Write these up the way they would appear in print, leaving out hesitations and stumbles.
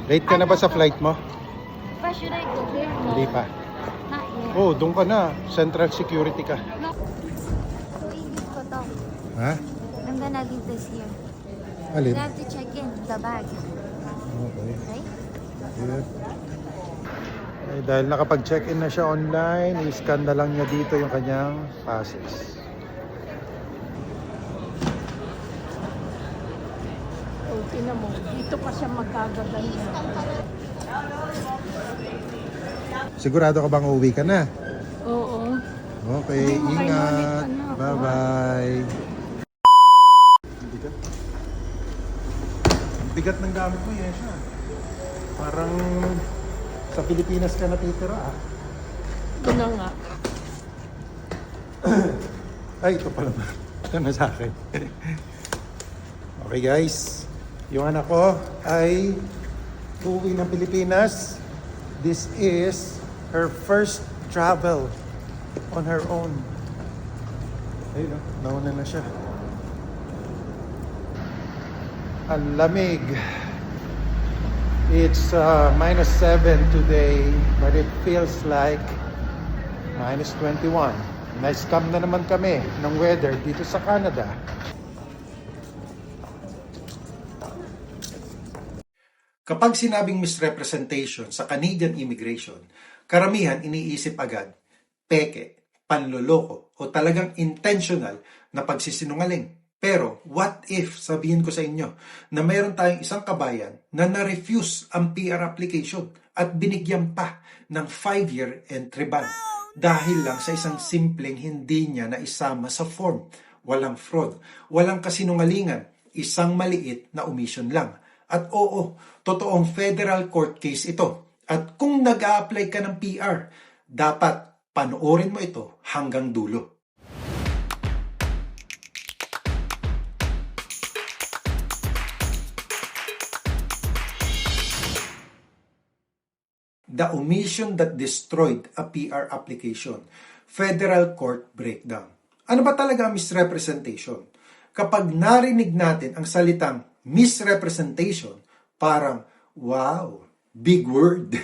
Late ka na ba sa flight mo? Pa, should I go there? No. Hindi pa. Not yet. Oh, doon ka na. Central security ka. No. So, English ko to. Ha? I'm gonna leave this here. Alin? I have to check in the bag. Okay. Right? Good. Eh, dahil nakapag-check-in na siya online, i-scan na lang niya dito yung kanyang passes. O, tinan mo, dito pa siya magkagaganda. Sigurado ka bang uuwi ka na? Oo. Okay, Hindi mo kayo ingat. ulit, anak. Bye-bye. Bigat. Bigat ng gamit mo, Yesha. Parang sa Pilipinas ka natitira, ah. Ito na nga. Ay, ito pala. Ito na sa akin. Okay, guys. Yung anak ko ay uuwi ng Pilipinas. This is her first travel on her own. Ayun, nauna na siya. Ang lamig. It's -7 today, but it feels like -21. Na-scam na naman kami ng weather dito sa Canada. Kapag sinabing misrepresentation sa Canadian immigration, karamihan iniisip agad, peke, panloloko, o talagang intentional na pagsisinungaling. Pero what if, sabihin ko sa inyo, na mayroon tayong isang kabayan na na-refuse ang PR application at binigyan pa ng 5-year entry ban dahil lang sa isang simpleng hindi niya na isama sa form. Walang fraud, walang kasinungalingan, isang maliit na omission lang. At oo, totoong federal court case ito. At kung nag-a-apply ka ng PR, dapat panoorin mo ito hanggang dulo. The omission that destroyed a PR application. Federal Court Breakdown. Ano ba talaga ang misrepresentation? Kapag narinig natin ang salitang misrepresentation, parang, wow, big word.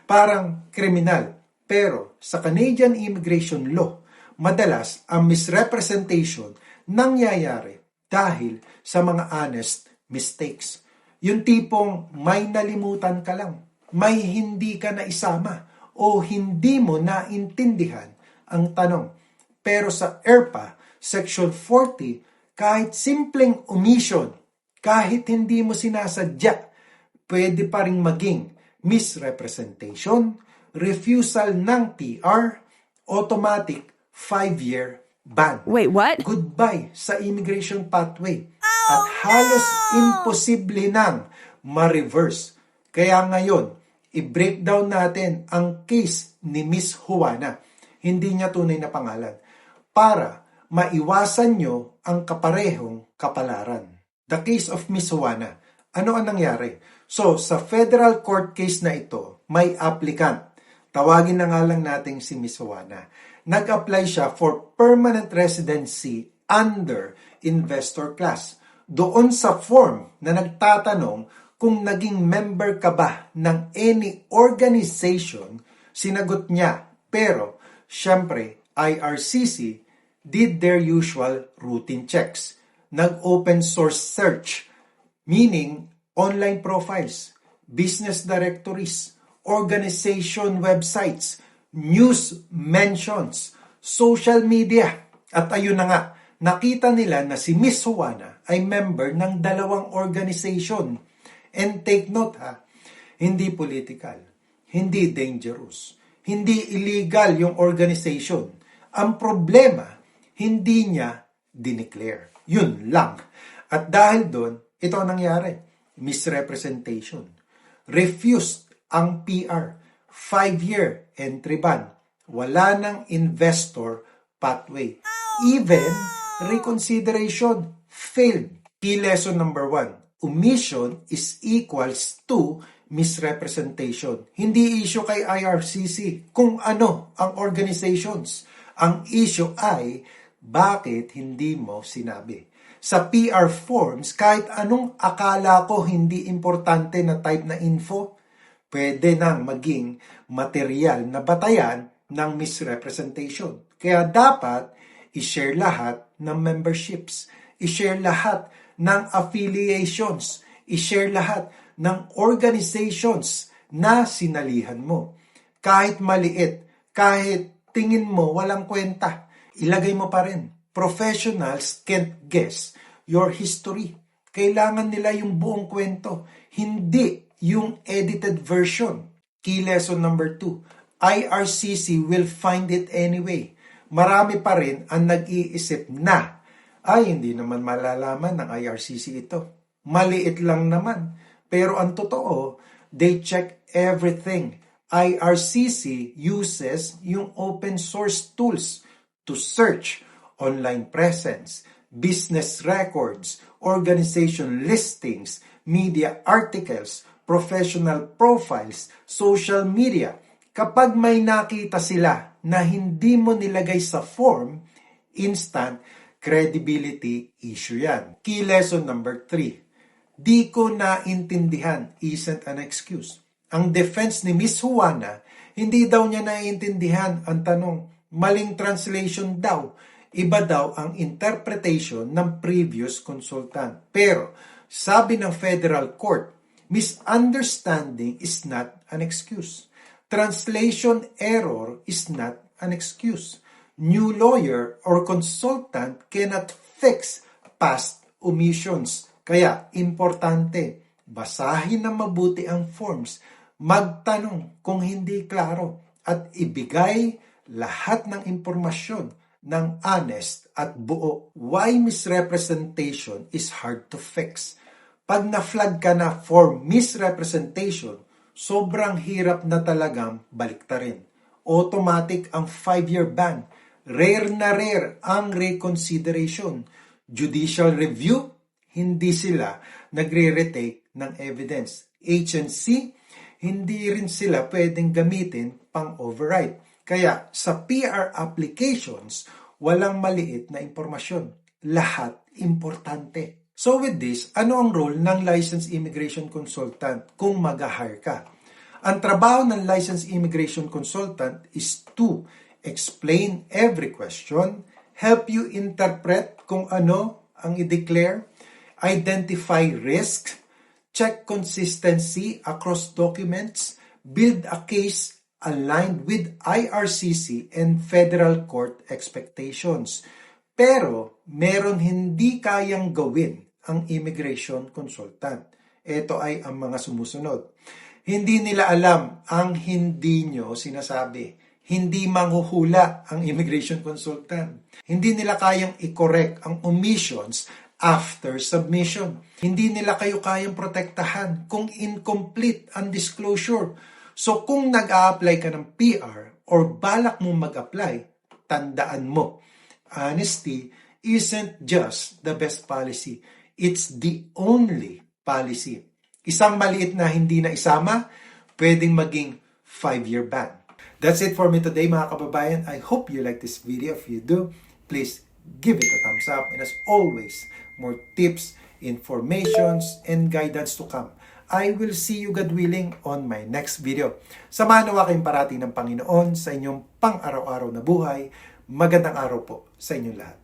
Parang kriminal. Pero sa Canadian immigration law, madalas ang misrepresentation nangyayari dahil sa mga honest mistakes. Yung tipong may nalimutan ka lang, may hindi ka na isama, o hindi mo naintindihan ang tanong. Pero sa ERPA, Section 40, kahit simpleng omission, kahit hindi mo sinasadya, pwede pa rin maging misrepresentation, refusal ng PR, automatic 5-year ban. Wait, what? Goodbye sa immigration pathway. At halos imposible nang ma-reverse. Kaya ngayon, i-breakdown natin ang case ni Miss Juana, hindi niya tunay na pangalan, para maiwasan nyo ang kaparehong kapalaran. The case of Miss Juana. Ano ang nangyari? So, sa federal court case na ito, may applicant. Tawagin na nga lang natin si Miss Juana. Nag-apply siya for permanent residency under investor class. Doon sa form na nagtatanong kung naging member ka ba ng any organization, sinagot niya. Pero, syempre, IRCC did their usual routine checks. Nag-open source search, meaning online profiles, business directories, organization websites, news mentions, social media. At ayun na nga, nakita nila na si Miss Juana ay member ng 2 organization. And take note ha, hindi political, hindi dangerous, hindi illegal yung organization. Ang problema, hindi niya dineclare. Yun lang. At dahil doon, ito ang nangyari. Misrepresentation. Refused ang PR. 5-year entry ban. Wala ng investor pathway. Even reconsideration failed. Key lesson number 1. Omission is equals to misrepresentation. Hindi issue kay IRCC kung ano ang organizations. Ang issue ay bakit hindi mo sinabi. Sa PR forms, kahit anong akala ko hindi importante na type na info, pwede nang maging material na batayan ng misrepresentation. Kaya dapat i-share lahat ng memberships, i-share lahat ng affiliations, i-share lahat ng organizations na sinalihan mo. Kahit maliit, kahit tingin mo walang kwenta, ilagay mo pa rin. Professionals can't guess your history. Kailangan nila yung buong kwento, hindi yung edited version. Key lesson number 2, IRCC will find it anyway. Marami pa rin ang nag-iisip na, ay hindi naman malalaman ng IRCC ito. Maliit lang naman. Pero ang totoo, they check everything. IRCC uses yung open source tools to search online presence, business records, organization listings, media articles, professional profiles, social media. Kapag may nakita sila na hindi mo nilagay sa form, instant credibility issue yan. Key lesson number 3. Di ko naintindihan isn't an excuse. Ang defense ni Miss Juana, hindi daw niya naiintindihan ang tanong. Maling translation daw. Iba daw ang interpretation ng previous consultant. Pero, sabi ng Federal Court, misunderstanding is not an excuse. Translation error is not an excuse. New lawyer or consultant cannot fix past omissions. Kaya, importante, basahin na mabuti ang forms, magtanong kung hindi klaro, at ibigay lahat ng impormasyon ng honest at buo. Why misrepresentation is hard to fix? Pag na-flag ka na for misrepresentation, sobrang hirap na talagang baliktarin. Automatic ang 5-year ban. Rare na rare ang reconsideration. Judicial review, hindi sila nagre-retake ng evidence. H&C, hindi rin sila pwedeng gamitin pang override. Kaya sa PR applications, walang maliit na impormasyon. Lahat importante. So with this, ano ang role ng licensed immigration consultant kung mag-hire ka? Ang trabaho ng licensed immigration consultant is to explain every question, help you interpret kung ano ang i-declare, identify risk, check consistency across documents, build a case aligned with IRCC and federal court expectations. Pero meron hindi kayang gawin ang immigration consultant. Ito ay ang mga sumusunod. Hindi nila alam ang hindi nyo sinasabi. Hindi manghuhula ang immigration consultant. Hindi nila kayang i-correct ang omissions after submission. Hindi nila kayo kayang protektahan kung incomplete ang disclosure. So kung nag-a-apply ka ng PR or balak mong mag-apply, tandaan mo, honesty isn't just the best policy. It's the only policy. Isang maliit na hindi na isama, pwedeng maging 5-year ban. That's it for me today, mga kababayan. I hope you like this video. If you do, please give it a thumbs up. And as always, more tips, informations, and guidance to come. I will see you, God willing, on my next video. Samahan nawa kayong parati ng Panginoon sa inyong pang-araw-araw na buhay. Magandang araw po sa inyong lahat.